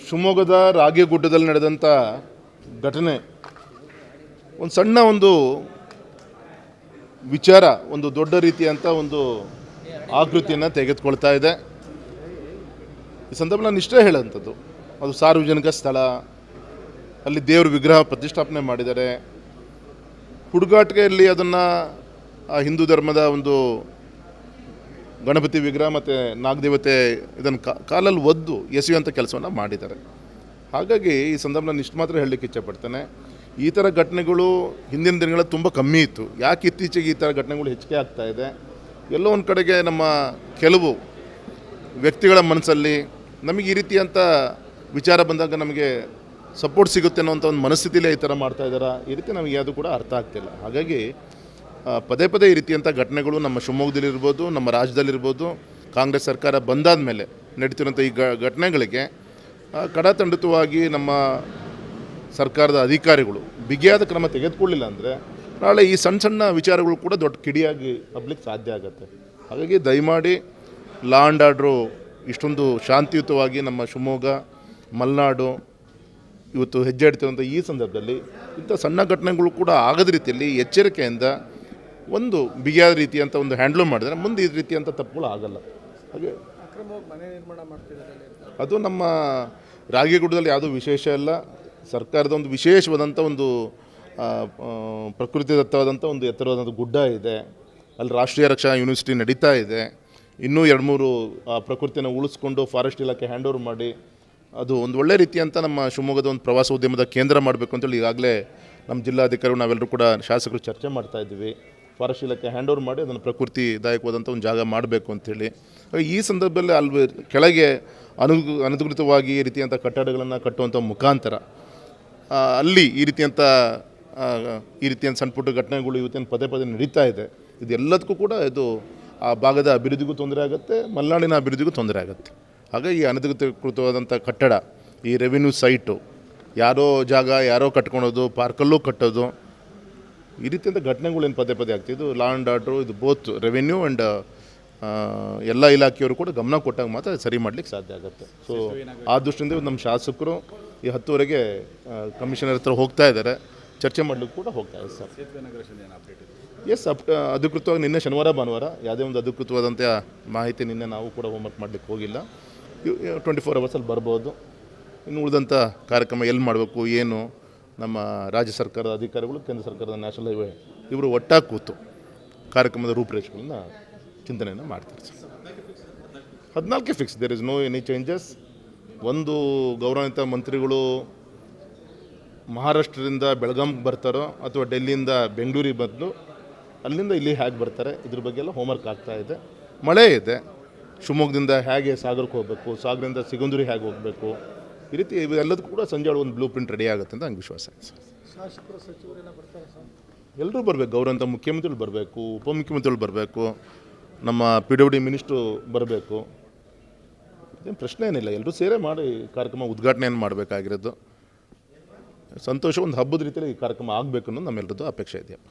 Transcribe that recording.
ಶಿವಮೊಗ್ಗದ ರಾಗಿಗುಡ್ಡದಲ್ಲಿ ನಡೆದಂಥ ಘಟನೆ ಒಂದು ಸಣ್ಣ ಒಂದು ವಿಚಾರ ಒಂದು ದೊಡ್ಡ ರೀತಿಯಂಥ ಒಂದು ಆಕೃತಿಯನ್ನು ತೆಗೆದುಕೊಳ್ತಾ ಇದೆ. ಈ ಸಂದರ್ಭ ನಾನು ಇಷ್ಟೇ ಹೇಳೋಂಥದ್ದು, ಅದು ಸಾರ್ವಜನಿಕ ಸ್ಥಳ, ಅಲ್ಲಿ ದೇವ್ರ ವಿಗ್ರಹ ಪ್ರತಿಷ್ಠಾಪನೆ ಮಾಡಿದ್ದಾರೆ. ಹುಡುಗಾಟಿಕೆಯಲ್ಲಿ ಅದನ್ನು ಹಿಂದೂ ಧರ್ಮದ ಒಂದು ಗಣಪತಿ ವಿಗ್ರಹ ಮತ್ತು ನಾಗದೇವತೆ ಇದನ್ನು ಕಾಲಲ್ಲಿ ಒದ್ದು ಎಸೆಯುವಂಥ ಕೆಲಸವನ್ನು ಮಾಡಿದ್ದಾರೆ. ಹಾಗಾಗಿ ಈ ಸಂದರ್ಭ ನಾನು ಇಷ್ಟು ಮಾತ್ರ ಹೇಳಲಿಕ್ಕೆ ಇಚ್ಛೆಪಡ್ತೇನೆ, ಈ ಥರ ಘಟನೆಗಳು ಹಿಂದಿನ ದಿನಗಳಲ್ಲಿ ತುಂಬ ಕಮ್ಮಿ ಇತ್ತು. ಯಾಕೆ ಇತ್ತೀಚೆಗೆ ಈ ಥರ ಘಟನೆಗಳು ಹೆಚ್ಚಿಗೆ ಆಗ್ತಾ ಇದೆ? ಎಲ್ಲೋ ಒಂದು ಕಡೆಗೆ ನಮ್ಮ ಕೆಲವು ವ್ಯಕ್ತಿಗಳ ಮನಸ್ಸಲ್ಲಿ ನಮಗೆ ಈ ರೀತಿಯಂಥ ವಿಚಾರ ಬಂದಾಗ ನಮಗೆ ಸಪೋರ್ಟ್ ಸಿಗುತ್ತೆ ಅನ್ನೋಂಥ ಒಂದು ಮನಸ್ಥಿತಿಲೇ ಈ ಥರ ಮಾಡ್ತಾ ಇದ್ದಾರೆ. ಈ ರೀತಿ ನಮಗೆ ಅದು ಕೂಡ ಅರ್ಥ ಆಗ್ತಿಲ್ಲ. ಹಾಗಾಗಿ ಪದೇ ಪದೇ ಈ ರೀತಿಯಂಥ ಘಟನೆಗಳು ನಮ್ಮ ಶಿವಮೊಗ್ಗದಲ್ಲಿರ್ಬೋದು, ನಮ್ಮ ರಾಜ್ಯದಲ್ಲಿರ್ಬೋದು, ಕಾಂಗ್ರೆಸ್ ಸರ್ಕಾರ ಬಂದಾದ ಮೇಲೆ ನಡೀತಿರೋಂಥ ಈ ಘಟನೆಗಳಿಗೆ ಕಡತಂಡಿತವಾಗಿ ನಮ್ಮ ಸರ್ಕಾರದ ಅಧಿಕಾರಿಗಳು ಬಿಗಿಯಾದ ಕ್ರಮ ತೆಗೆದುಕೊಳ್ಳಿಲ್ಲ ಅಂದರೆ ನಾಳೆ ಈ ಸಣ್ಣ ಸಣ್ಣ ವಿಚಾರಗಳು ಕೂಡ ದೊಡ್ಡ ಕಿಡಿಯಾಗಿ ಹಬ್ಬಲಿಕ್ಕೆ ಸಾಧ್ಯ ಆಗುತ್ತೆ. ಹಾಗಾಗಿ ದಯಮಾಡಿ ಲಾ ಆ್ಯಂಡ್ ಆರ್ಡ್ರು ಇಷ್ಟೊಂದು ಶಾಂತಿಯುತವಾಗಿ ನಮ್ಮ ಶಿವಮೊಗ್ಗ ಮಲೆನಾಡು ಇವತ್ತು ಹೆಜ್ಜೆ ಇಡ್ತಿರುವಂಥ ಈ ಸಂದರ್ಭದಲ್ಲಿ ಇಂಥ ಸಣ್ಣ ಘಟನೆಗಳು ಕೂಡ ಆಗದ ರೀತಿಯಲ್ಲಿ ಎಚ್ಚರಿಕೆಯಿಂದ ಒಂದು ಬಿಗಿಯಾದ ರೀತಿಯಂಥ ಒಂದು ಹ್ಯಾಂಡ್ಲ್ ಮಾಡಿದ್ರೆ ಮುಂದೆ ಈ ರೀತಿಯಂಥ ತಪ್ಪುಗಳು ಆಗಲ್ಲ. ಹಾಗೆ ಮನೆ ನಿರ್ಮಾಣ ಮಾಡ್ತಿದ್ದಾರೆ, ಅದು ನಮ್ಮ ರಾಗಿಗುಡ್ಡದಲ್ಲಿ ಯಾವುದೂ ವಿಶೇಷ ಇಲ್ಲ. ಸರ್ಕಾರದ ಒಂದು ವಿಶೇಷವಾದಂಥ ಒಂದು ಪ್ರಕೃತಿದತ್ತವಾದಂಥ ಒಂದು ಎತ್ತರವಾದಂಥ ಗುಡ್ಡ ಇದೆ. ಅಲ್ಲಿ ರಾಷ್ಟ್ರೀಯ ರಕ್ಷಣಾ ಯೂನಿವರ್ಸಿಟಿ ನಡೀತಾ ಇದೆ. ಇನ್ನೂ 2-3 ಪ್ರಕೃತಿಯನ್ನು ಉಳಿಸ್ಕೊಂಡು ಫಾರೆಸ್ಟ್ ಇಲಾಖೆ ಹ್ಯಾಂಡ್ ಓವರ್ ಮಾಡಿ ಅದು ಒಂದು ಒಳ್ಳೆ ರೀತಿಯಂಥ ನಮ್ಮ ಶಿವಮೊಗ್ಗದ ಒಂದು ಪ್ರವಾಸೋದ್ಯಮದ ಕೇಂದ್ರ ಮಾಡಬೇಕು ಅಂತೇಳಿ ಈಗಾಗಲೇ ನಮ್ಮ ಜಿಲ್ಲಾಧಿಕಾರಿಗಳು ನಾವೆಲ್ಲರೂ ಕೂಡ ಶಾಸಕರು ಚರ್ಚೆ ಮಾಡ್ತಾ ಇದ್ದೀವಿ. ಫಾರೆಸ್ಟ್ ಇಲಾಖೆ ಹ್ಯಾಂಡ್ ಓವರ್ ಮಾಡಿ ಅದನ್ನು ಪ್ರಕೃತಿದಾಯಕವಾದಂಥ ಒಂದು ಜಾಗ ಮಾಡಬೇಕು ಅಂಥೇಳಿ. ಈ ಸಂದರ್ಭದಲ್ಲಿ ಅಲ್ಲಿ ಕೆಳಗೆ ಅನಧಿಕೃತವಾಗಿ ಈ ರೀತಿಯಂಥ ಕಟ್ಟಡಗಳನ್ನು ಕಟ್ಟುವಂಥ ಮುಖಾಂತರ ಅಲ್ಲಿ ಈ ರೀತಿಯಂಥ ಸಣ್ಣ ಪುಟ್ಟ ಘಟನೆಗಳು ಇವತ್ತೇನು ಪದೇ ಪದೇ ನಡೀತಾ ಇದೆ. ಇದೆಲ್ಲದಕ್ಕೂ ಕೂಡ ಇದು ಆ ಭಾಗದ ಅಭಿವೃದ್ಧಿಗೂ ತೊಂದರೆ ಆಗುತ್ತೆ, ಮಲೆನಾಡಿನ ಅಭಿವೃದ್ಧಿಗೂ ತೊಂದರೆ ಆಗುತ್ತೆ. ಹಾಗಾಗಿ ಈ ಅನಧಿಕೃತವಾದಂಥ ಕಟ್ಟಡ, ಈ ರೆವಿನ್ಯೂ ಸೈಟು, ಯಾರೋ ಜಾಗ ಯಾರೋ ಕಟ್ಕೊಳೋದು, ಪಾರ್ಕಲ್ಲೂ ಕಟ್ಟೋದು, ಈ ರೀತಿಯಂಥ ಘಟನೆಗಳೇನು ಪದೇ ಪದೇ ಆಗ್ತಿದೆ. ಇದು ಲಾ ಆ್ಯಂಡ್ ಆರ್ಡ್ರು, ಇದು ಬೋತ್ ರೆವಿನ್ಯೂ ಆ್ಯಂಡ್ ಎಲ್ಲ ಇಲಾಖೆಯವರು ಕೂಡ ಗಮನ ಕೊಟ್ಟಾಗ ಮಾತ್ರ ಸರಿ ಮಾಡಲಿಕ್ಕೆ ಸಾಧ್ಯ ಆಗುತ್ತೆ. ಸೊ ಆ ದೃಷ್ಟಿಯಿಂದ ನಮ್ಮ ಶಾಸಕರು ಈ 10ವರೆಗೆ ಕಮಿಷನರ್ ಹತ್ರ ಹೋಗ್ತಾ ಇದ್ದಾರೆ, ಚರ್ಚೆ ಮಾಡಲಿಕ್ಕೆ ಕೂಡ ಹೋಗ್ತಾ ಇದೆ ಸರ್. ಎಸ್, ಅಧಿಕೃತವಾಗಿ ನಿನ್ನೆ ಶನಿವಾರ ಭಾನುವಾರ ಯಾವುದೇ ಒಂದು ಅಧಿಕೃತವಾದಂಥ ಮಾಹಿತಿ ನಿನ್ನೆ ನಾವು ಕೂಡ ಹೋಮ್ವರ್ಕ್ ಮಾಡಲಿಕ್ಕೆ ಹೋಗಿಲ್ಲ. 24 ಅವರ್ಸಲ್ಲಿ ಬರ್ಬೋದು. ಇನ್ನು ಉಳಿದಂಥ ಕಾರ್ಯಕ್ರಮ ಎಲ್ಲಿ ಮಾಡಬೇಕು ಏನು, ನಮ್ಮ ರಾಜ್ಯ ಸರ್ಕಾರದ ಅಧಿಕಾರಿಗಳು, ಕೇಂದ್ರ ಸರ್ಕಾರದ ನ್ಯಾಷನಲ್ ಹೈವೇ ಇವರು ಒಟ್ಟಾಗಿ ಕೂತು ಕಾರ್ಯಕ್ರಮದ ರೂಪುರೇಷೆಗಳನ್ನ ಚಿಂತನೆಯನ್ನು ಮಾಡ್ತಾರೆ sir. 14 fix, there is no any changes. ಒಂದು ಗೌರವಾನ್ವಿತ ಮಂತ್ರಿಗಳು ಮಹಾರಾಷ್ಟ್ರದಿಂದ ಬೆಳಗಾಂಗೆ ಬರ್ತಾರೋ ಅಥವಾ ಡೆಲ್ಲಿಯಿಂದ ಬೆಂಗಳೂರಿಗೆ ಬಂದು ಅಲ್ಲಿಂದ ಇಲ್ಲಿ ಹೇಗೆ ಬರ್ತಾರೆ, ಇದ್ರ ಬಗ್ಗೆ ಎಲ್ಲ ಹೋಮ್ವರ್ಕ್ ಆಗ್ತಾ ಇದೆ. ಮಳೆ ಇದೆ, ಶಿವಮೊಗ್ಗದಿಂದ ಹೇಗೆ ಸಾಗರಕ್ಕೆ ಹೋಗಬೇಕು, ಸಾಗರದಿಂದ ಸಿಗಂದೂರಿಗೆ ಹೇಗೆ ಹೋಗಬೇಕು, ಈ ರೀತಿ ಇವೆಲ್ಲದಕ್ಕೂ ಕೂಡ ಸಂಜೆ ಒಂದು ಬ್ಲೂ ಪ್ರಿಂಟ್ ರೆಡಿ ಆಗುತ್ತೆ ಅಂತ ನಂಗೆ ವಿಶ್ವಾಸ ಇದೆ ಸರ್. ಶಾಸಕರು ಸಚಿವರೆಲ್ಲ ಬರ್ತಾರೆ ಸರ್? ಎಲ್ಲರೂ ಬರಬೇಕು. ಗೌರವಂತ ಮುಖ್ಯಮಂತ್ರಿಗಳು ಬರಬೇಕು, ಉಪಮುಖ್ಯಮಂತ್ರಿಗಳು ಬರಬೇಕು, ನಮ್ಮ PWD ಮಿನಿಸ್ಟ್ರು ಬರಬೇಕು. ಇದೇನು ಪ್ರಶ್ನೆ ಏನಿಲ್ಲ, ಎಲ್ಲರೂ ಸೇರೇ ಮಾಡಿ ಕಾರ್ಯಕ್ರಮ ಉದ್ಘಾಟನೆಯನ್ನು ಮಾಡಬೇಕಾಗಿರೋದು. ಸಂತೋಷ, ಒಂದು ಹಬ್ಬದ ರೀತಿಯಲ್ಲಿ ಈ ಕಾರ್ಯಕ್ರಮ ಆಗಬೇಕು ಅನ್ನೋದು ನಮ್ಮೆಲ್ಲರದ್ದು ಅಪೇಕ್ಷೆ ಇದೆಯಪ್ಪ.